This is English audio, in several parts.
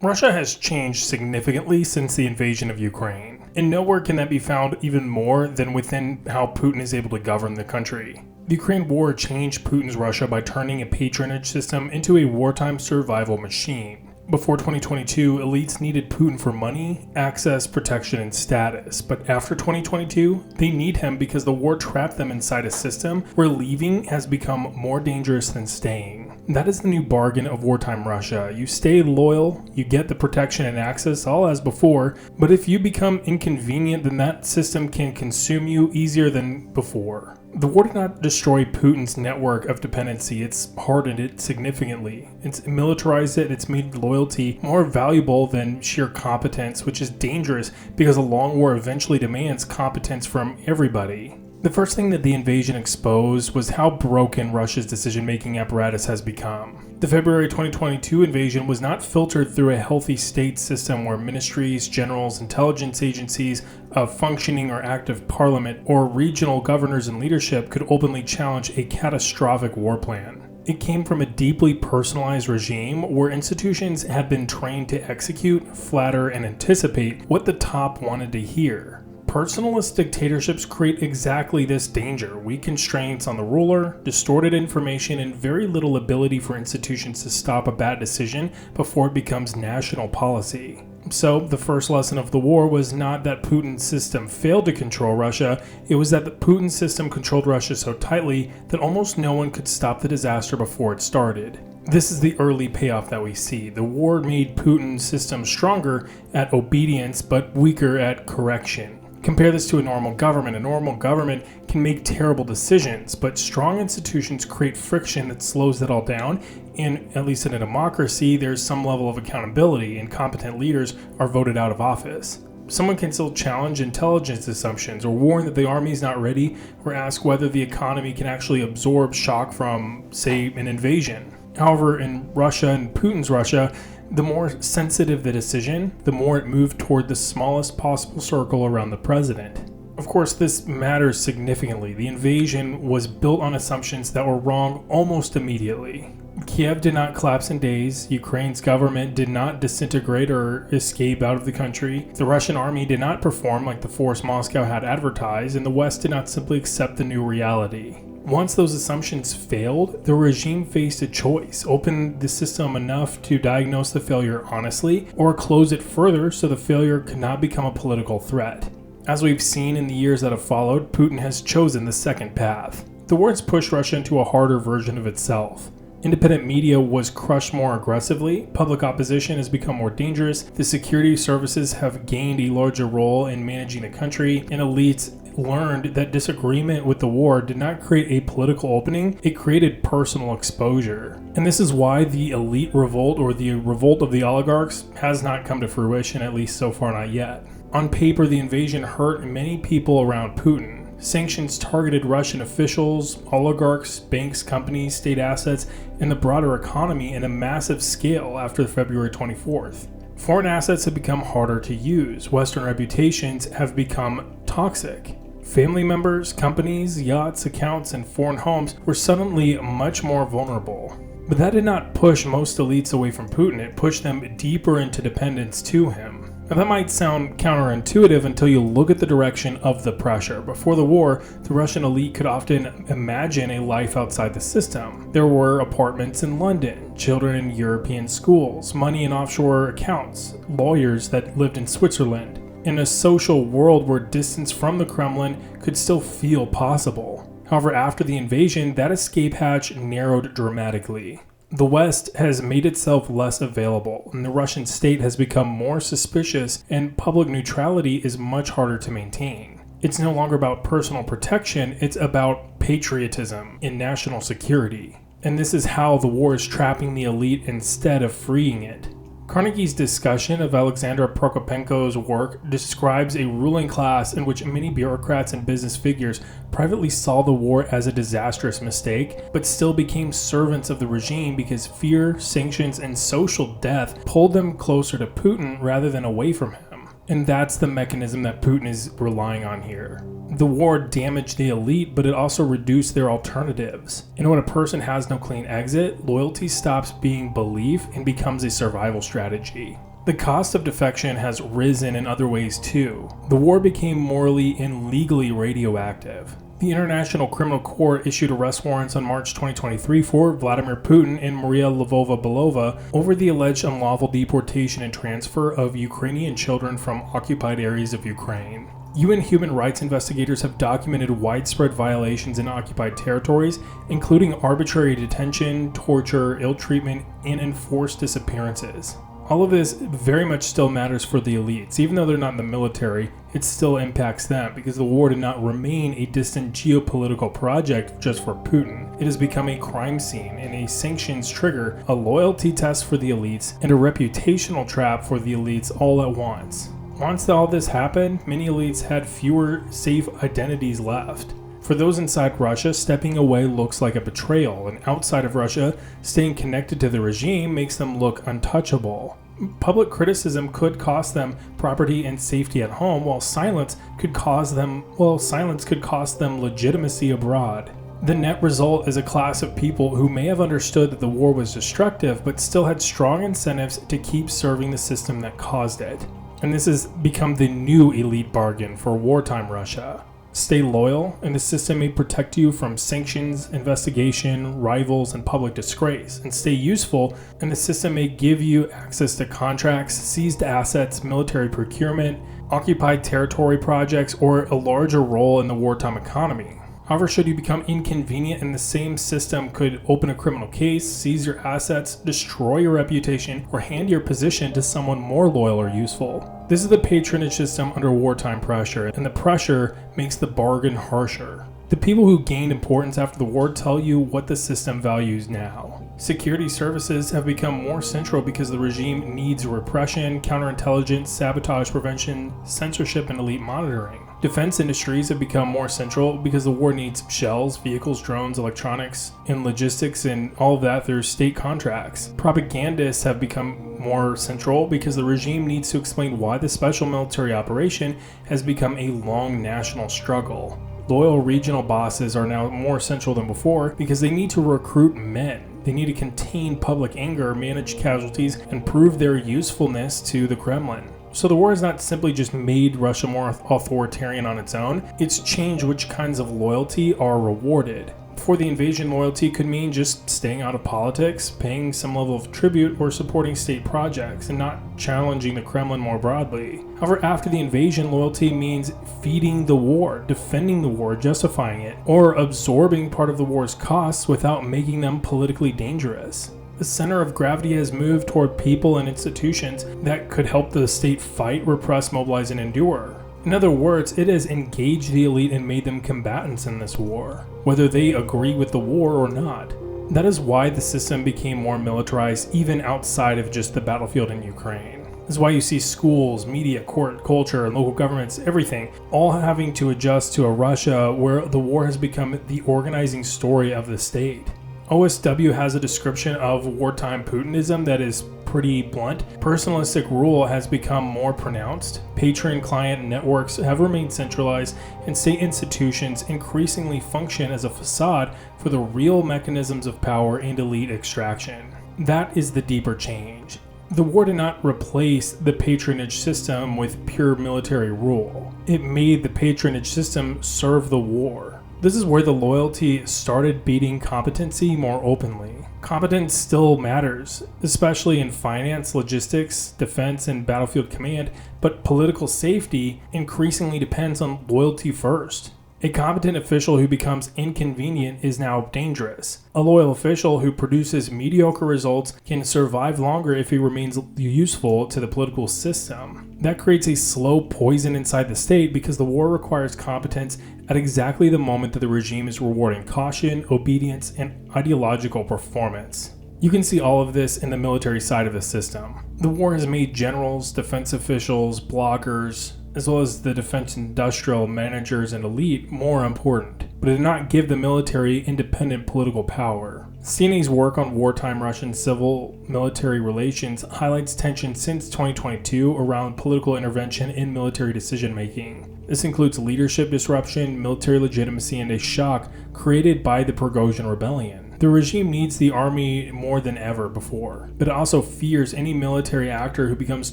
Russia has changed significantly since the invasion of Ukraine, and nowhere can that be found even more than within how Putin is able to govern the country. The Ukraine war changed Putin's Russia by turning a patronage system into a wartime survival machine. Before 2022, elites needed Putin for money, access, protection, and status. But after 2022, they need him because the war trapped them inside a system where leaving has become more dangerous than staying. That is the new bargain of wartime Russia. You stay loyal, you get the protection and access all as before, but if you become inconvenient, then that system can consume you easier than before. The war did not destroy Putin's network of dependency, it's hardened it significantly. It's militarized it, it's made loyalty more valuable than sheer competence, which is dangerous because a long war eventually demands competence from everybody. The first thing that the invasion exposed was how broken Russia's decision-making apparatus has become. The February 2022 invasion was not filtered through a healthy state system where ministries, generals, intelligence agencies, a functioning or active parliament, or regional governors and leadership could openly challenge a catastrophic war plan. It came from a deeply personalized regime where institutions had been trained to execute, flatter, and anticipate what the top wanted to hear. Personalist dictatorships create exactly this danger: weak constraints on the ruler, distorted information, and very little ability for institutions to stop a bad decision before it becomes national policy. So, the first lesson of the war was not that Putin's system failed to control Russia, it was that the Putin system controlled Russia so tightly that almost no one could stop the disaster before it started. This is the early payoff that we see. The war made Putin's system stronger at obedience but weaker at correction. Compare this to a normal government. A normal government can make terrible decisions, but strong institutions create friction that slows that all down, and at least in a democracy, there's some level of accountability, and competent leaders are voted out of office. Someone can still challenge intelligence assumptions, or warn that the army is not ready, or ask whether the economy can actually absorb shock from, say, an invasion. However, in Russia and Putin's Russia, the more sensitive the decision, the more it moved toward the smallest possible circle around the president. Of course, this matters significantly. The invasion was built on assumptions that were wrong almost immediately. Kiev did not collapse in days, Ukraine's government did not disintegrate or escape out of the country, the Russian army did not perform like the force Moscow had advertised, and the West did not simply accept the new reality. Once those assumptions failed, the regime faced a choice: open the system enough to diagnose the failure honestly, or close it further so the failure could not become a political threat. As we've seen in the years that have followed, Putin has chosen the second path. The war has pushed Russia into a harder version of itself. Independent media was crushed more aggressively, public opposition has become more dangerous, the security services have gained a larger role in managing the country, and elites learned that disagreement with the war did not create a political opening, it created personal exposure. And this is why the elite revolt, or the revolt of the oligarchs, has not come to fruition, at least so far not yet. On paper, the invasion hurt many people around Putin. Sanctions targeted Russian officials, oligarchs, banks, companies, state assets, and the broader economy in a massive scale after February 24th. Foreign assets have become harder to use. Western reputations have become toxic. Family members, companies, yachts, accounts, and foreign homes were suddenly much more vulnerable. But that did not push most elites away from Putin, it pushed them deeper into dependence to him. Now that might sound counterintuitive until you look at the direction of the pressure. Before the war, the Russian elite could often imagine a life outside the system. There were apartments in London, children in European schools, money in offshore accounts, lawyers that lived in Switzerland, in a social world where distance from the Kremlin could still feel possible. However, after the invasion, that escape hatch narrowed dramatically. The West has made itself less available, and the Russian state has become more suspicious, and public neutrality is much harder to maintain. It's no longer about personal protection, it's about patriotism and national security. And this is how the war is trapping the elite instead of freeing it. Carnegie's discussion of Alexander Prokopenko's work describes a ruling class in which many bureaucrats and business figures privately saw the war as a disastrous mistake, but still became servants of the regime because fear, sanctions, and social death pulled them closer to Putin rather than away from him. And that's the mechanism that Putin is relying on here. The war damaged the elite, but it also reduced their alternatives. And when a person has no clean exit, loyalty stops being belief and becomes a survival strategy. The cost of defection has risen in other ways too. The war became morally and legally radioactive. The International Criminal Court issued arrest warrants on March 2023 for Vladimir Putin and Maria Lvova-Belova over the alleged unlawful deportation and transfer of Ukrainian children from occupied areas of Ukraine. UN human rights investigators have documented widespread violations in occupied territories, including arbitrary detention, torture, ill treatment, and enforced disappearances. All of this very much still matters for the elites. Even though they're not in the military, it still impacts them because the war did not remain a distant geopolitical project just for Putin. It has become a crime scene and a sanctions trigger, a loyalty test for the elites, and a reputational trap for the elites all at once. Once all this happened, many elites had fewer safe identities left. For those inside Russia, stepping away looks like a betrayal, and outside of Russia, staying connected to the regime makes them look untouchable. Public criticism could cost them property and safety at home, while silence could cost them legitimacy abroad. The net result is a class of people who may have understood that the war was destructive, but still had strong incentives to keep serving the system that caused it. And this has become the new elite bargain for wartime Russia. Stay loyal, and the system may protect you from sanctions, investigation, rivals, and public disgrace. And stay useful, and the system may give you access to contracts, seized assets, military procurement, occupied territory projects, or a larger role in the wartime economy. However, should you become inconvenient, and the same system could open a criminal case, seize your assets, destroy your reputation, or hand your position to someone more loyal or useful. This is the patronage system under wartime pressure, and the pressure makes the bargain harsher. The people who gained importance after the war tell you what the system values now. Security services have become more central because the regime needs repression, counterintelligence, sabotage prevention, censorship, and elite monitoring. Defense industries have become more central because the war needs shells, vehicles, drones, electronics, and logistics, and all of that through state contracts. Propagandists have become more central because the regime needs to explain why the special military operation has become a long national struggle. Loyal regional bosses are now more central than before because they need to recruit men. They need to contain public anger, manage casualties, and prove their usefulness to the Kremlin. So the war has not simply just made Russia more authoritarian on its own, it's changed which kinds of loyalty are rewarded. Before the invasion, loyalty could mean just staying out of politics, paying some level of tribute, or supporting state projects, and not challenging the Kremlin more broadly. However, after the invasion, loyalty means feeding the war, defending the war, justifying it, or absorbing part of the war's costs without making them politically dangerous. The center of gravity has moved toward people and institutions that could help the state fight, repress, mobilize, and endure. In other words, it has engaged the elite and made them combatants in this war, whether they agree with the war or not. That is why the system became more militarized even outside of just the battlefield in Ukraine. This is why you see schools, media, court, culture, and local governments, everything, all having to adjust to a Russia where the war has become the organizing story of the state. OSW has a description of wartime Putinism that is pretty blunt. Personalistic rule has become more pronounced. Patron-client networks have remained centralized, and state institutions increasingly function as a facade for the real mechanisms of power and elite extraction. That is the deeper change. The war did not replace the patronage system with pure military rule. It made the patronage system serve the war. This is where the loyalty started beating competency more openly. Competence still matters, especially in finance, logistics, defense, and battlefield command, but political safety increasingly depends on loyalty first. A competent official who becomes inconvenient is now dangerous. A loyal official who produces mediocre results can survive longer if he remains useful to the political system. That creates a slow poison inside the state because the war requires competence at exactly the moment that the regime is rewarding caution, obedience, and ideological performance. You can see all of this in the military side of the system. The war has made generals, defense officials, bloggers, as well as the defense industrial managers and elite more important, but it did not give the military independent political power. CNA's work on wartime Russian civil-military relations highlights tension since 2022 around political intervention in military decision-making. This includes leadership disruption, military legitimacy, and a shock created by the Prigozhin rebellion. The regime needs the army more than ever before, but it also fears any military actor who becomes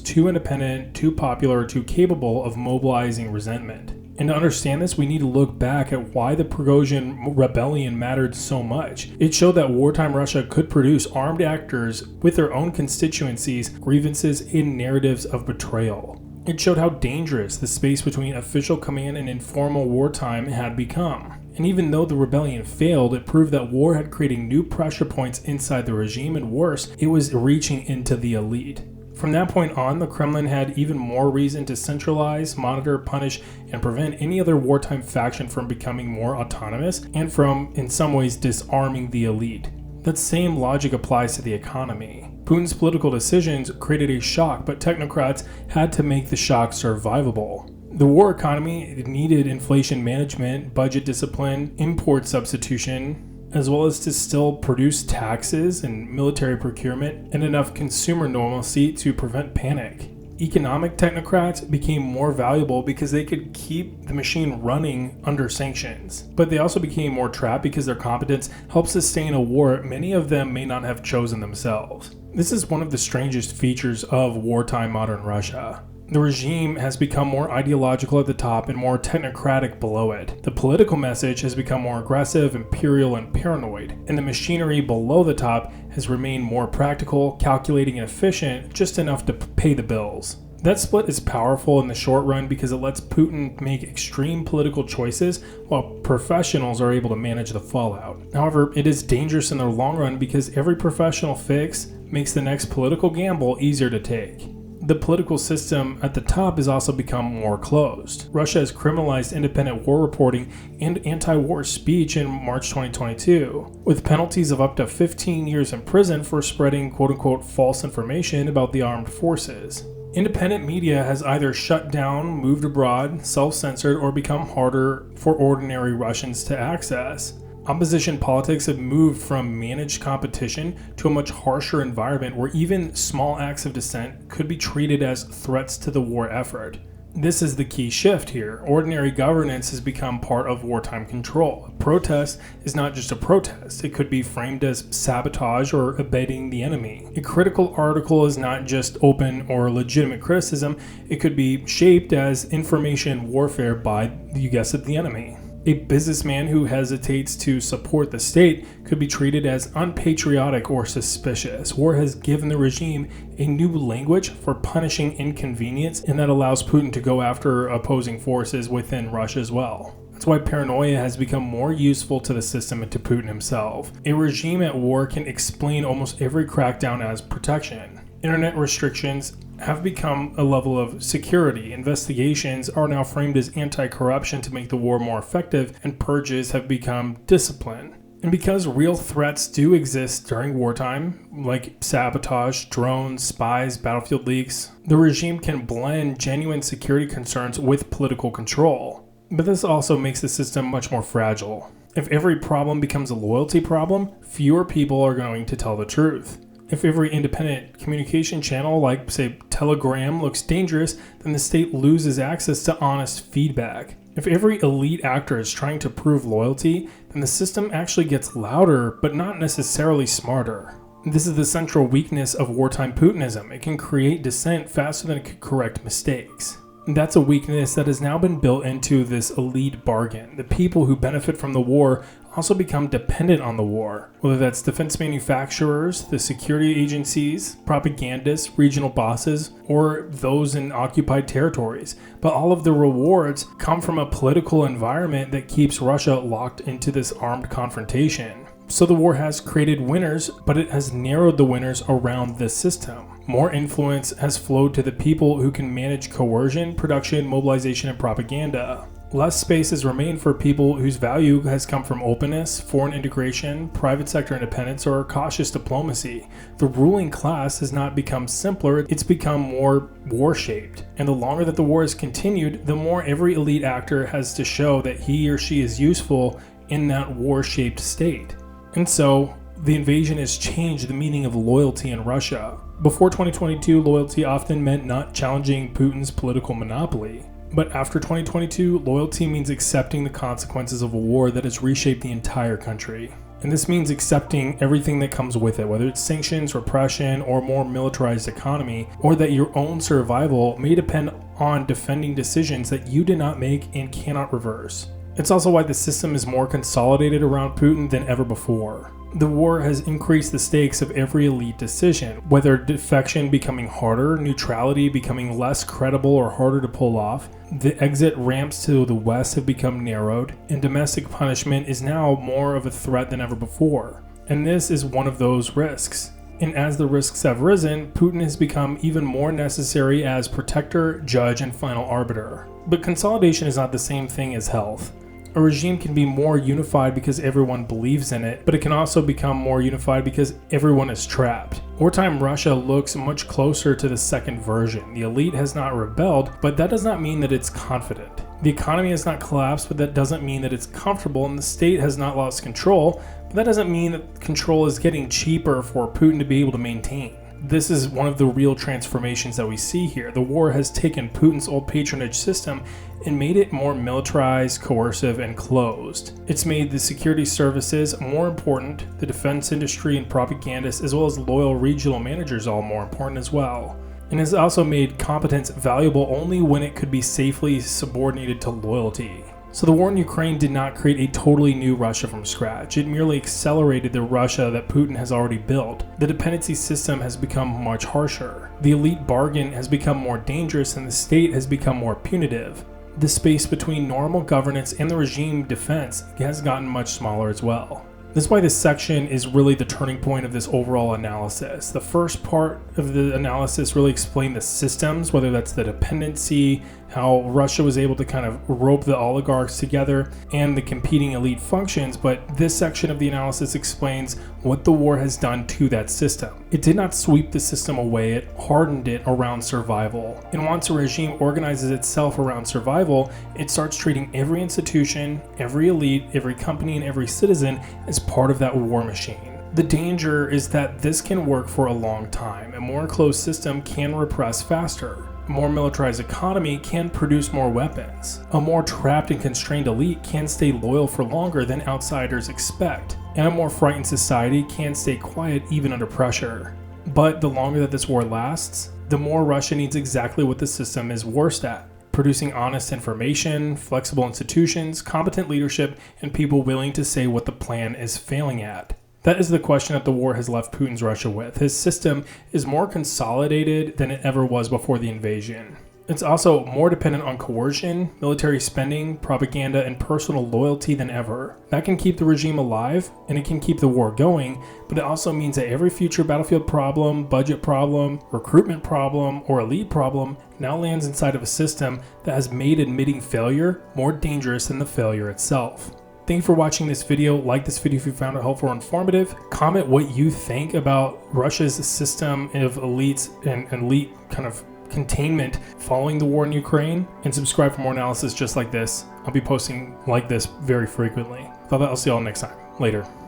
too independent, too popular, or too capable of mobilizing resentment. And to understand this, we need to look back at why the Prigozhin rebellion mattered so much. It showed that wartime Russia could produce armed actors with their own constituencies, grievances, and narratives of betrayal. It showed how dangerous the space between official command and informal wartime had become. And even though the rebellion failed, it proved that war had created new pressure points inside the regime, and worse, it was reaching into the elite. From that point on, the Kremlin had even more reason to centralize, monitor, punish, and prevent any other wartime faction from becoming more autonomous and from, in some ways, disarming the elite. That same logic applies to the economy. Putin's political decisions created a shock, but technocrats had to make the shock survivable. The war economy needed inflation management, budget discipline, import substitution, as well as to still produce taxes and military procurement and enough consumer normalcy to prevent panic. Economic technocrats became more valuable because they could keep the machine running under sanctions, but they also became more trapped because their competence helped sustain a war many of them may not have chosen themselves. This is one of the strangest features of wartime modern Russia. The regime has become more ideological at the top and more technocratic below it. The political message has become more aggressive, imperial, and paranoid, and the machinery below the top has remained more practical, calculating, and efficient, just enough to pay the bills. That split is powerful in the short run because it lets Putin make extreme political choices while professionals are able to manage the fallout. However, it is dangerous in the long run because every professional fix makes the next political gamble easier to take. The political system at the top has also become more closed. Russia has criminalized independent war reporting and anti-war speech in March 2022, with penalties of up to 15 years in prison for spreading quote-unquote false information about the armed forces. Independent media has either shut down, moved abroad, self-censored, or become harder for ordinary Russians to access. Opposition politics have moved from managed competition to a much harsher environment where even small acts of dissent could be treated as threats to the war effort. This is the key shift here. Ordinary governance has become part of wartime control. A protest is not just a protest. It could be framed as sabotage or abetting the enemy. A critical article is not just open or legitimate criticism. It could be shaped as information warfare by, you guessed it, the enemy. A businessman who hesitates to support the state could be treated as unpatriotic or suspicious. War has given the regime a new language for punishing inconvenience, and that allows Putin to go after opposing forces within Russia as well. That's why paranoia has become more useful to the system and to Putin himself. A regime at war can explain almost every crackdown as protection. Internet restrictions have become a level of security. Investigations are now framed as anti-corruption to make the war more effective, and purges have become discipline. And because real threats do exist during wartime, like sabotage, drones, spies, battlefield leaks, the regime can blend genuine security concerns with political control. But this also makes the system much more fragile. If every problem becomes a loyalty problem, fewer people are going to tell the truth. If every independent communication channel, like, say, Telegram, looks dangerous, then the state loses access to honest feedback. If every elite actor is trying to prove loyalty, then the system actually gets louder, but not necessarily smarter. This is the central weakness of wartime Putinism. It can create dissent faster than it can correct mistakes. That's a weakness that has now been built into this elite bargain. The people who benefit from the war also become dependent on the war, whether that's defense manufacturers, the security agencies, propagandists, regional bosses, or those in occupied territories. But all of the rewards come from a political environment that keeps Russia locked into this armed confrontation. So the war has created winners, but it has narrowed the winners around this system. More influence has flowed to the people who can manage coercion, production, mobilization, and propaganda. Less space has remained for people whose value has come from openness, foreign integration, private sector independence, or cautious diplomacy. The ruling class has not become simpler, it's become more war-shaped. And the longer that the war has continued, the more every elite actor has to show that he or she is useful in that war-shaped state. And so, the invasion has changed the meaning of loyalty in Russia. Before 2022, loyalty often meant not challenging Putin's political monopoly. But after 2022, loyalty means accepting the consequences of a war that has reshaped the entire country. And this means accepting everything that comes with it, whether it's sanctions, repression, or a more militarized economy, or that your own survival may depend on defending decisions that you did not make and cannot reverse. It's also why the system is more consolidated around Putin than ever before. The war has increased the stakes of every elite decision, whether defection becoming harder, neutrality becoming less credible or harder to pull off, the exit ramps to the west have become narrowed, and domestic punishment is now more of a threat than ever before. And this is one of those risks. And as the risks have risen, Putin has become even more necessary as protector, judge, and final arbiter. But consolidation is not the same thing as health. A regime can be more unified because everyone believes in it, but it can also become more unified because everyone is trapped. Wartime Russia looks much closer to the second version. The elite has not rebelled, but that does not mean that it's confident. The economy has not collapsed, but that doesn't mean that it's comfortable, and the state has not lost control, but that doesn't mean that control is getting cheaper for Putin to be able to maintain. This is one of the real transformations that we see here. The war has taken Putin's old patronage system and made it more militarized, coercive, and closed. It's made the security services more important, the defense industry and propagandists, as well as loyal regional managers all more important as well. And has also made competence valuable only when it could be safely subordinated to loyalty. So the war in Ukraine did not create a totally new Russia from scratch. It merely accelerated the Russia that Putin has already built. The dependency system has become much harsher. The elite bargain has become more dangerous and the state has become more punitive. The space between normal governance and the regime defense has gotten much smaller as well. This is why this section is really the turning point of this overall analysis. The first part of the analysis really explained the systems, whether that's the dependency, how Russia was able to kind of rope the oligarchs together, and the competing elite functions, but this section of the analysis explains what the war has done to that system. It did not sweep the system away, it hardened it around survival. And once a regime organizes itself around survival, it starts treating every institution, every elite, every company, and every citizen as part of that war machine. The danger is that this can work for a long time. A more enclosed system can repress faster. A more militarized economy can produce more weapons. A more trapped and constrained elite can stay loyal for longer than outsiders expect. And a more frightened society can stay quiet even under pressure. But the longer that this war lasts, the more Russia needs exactly what the system is worst at: producing honest information, flexible institutions, competent leadership, and people willing to say what the plan is failing at. That is the question that the war has left Putin's Russia with. His system is more consolidated than it ever was before the invasion. It's also more dependent on coercion, military spending, propaganda, and personal loyalty than ever. That can keep the regime alive, and it can keep the war going, but it also means that every future battlefield problem, budget problem, recruitment problem, or elite problem now lands inside of a system that has made admitting failure more dangerous than the failure itself. Thank you for watching this video. Like this video if you found it helpful or informative. Comment what you think about Russia's system of elites and elite kind of containment following the war in Ukraine, and subscribe for more analysis just like this. I'll be posting like this very frequently. I'll see y'all next time. Later.